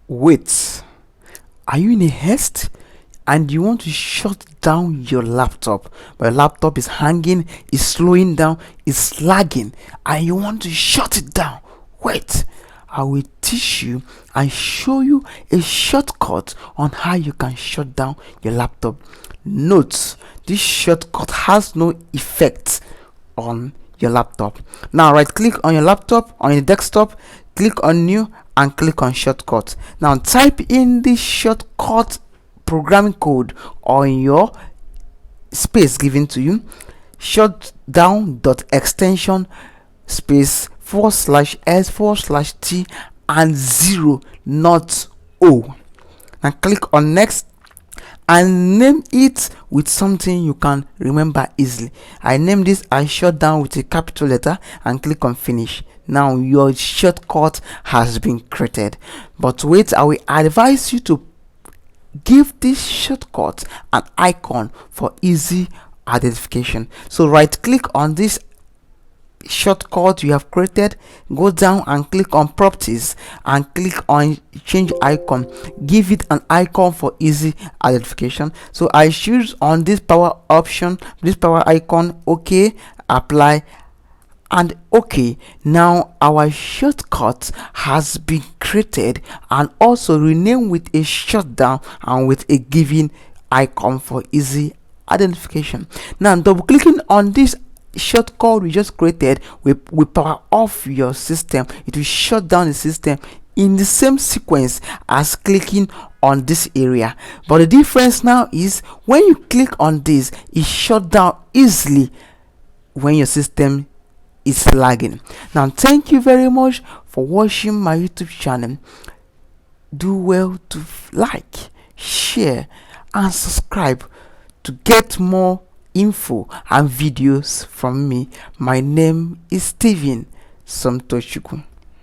Wait, are you in a haste and you want to shut down your laptop, but your laptop is hanging, is slowing down, is lagging, and you want to shut it down? Wait, I will teach you and show you a shortcut on how you can shut down your laptop. Note, this shortcut has no effect on your laptop. Now right click on your laptop, on your desktop, click on new and click on shortcut. Now type in the shortcut programming code on your space given to you: shutdown.extension space /s/t and 0 not O. Now click on next and name it with something you can remember easily. I name this as shutdown with a capital letter and click on finish. Now your shortcut has been created. But wait, I will advise you to give this shortcut an icon for easy identification. So right click on this shortcut you have created, go down and click on properties and click on change icon. Give it an icon for easy identification. So I choose on this power option, this power icon. Okay, apply and okay. Now our shortcut has been created and also renamed with a shutdown and with a given icon for easy identification. Now double clicking on this shortcut we just created will power off your system. It will shut down the system in the same sequence as clicking on this area, but the difference now is when you click on this, it shut down easily when your system is lagging. Now thank you very much for watching my YouTube channel. Do well to like, share and subscribe to get more info and videos from me. My name is Stephen Somtochukwu.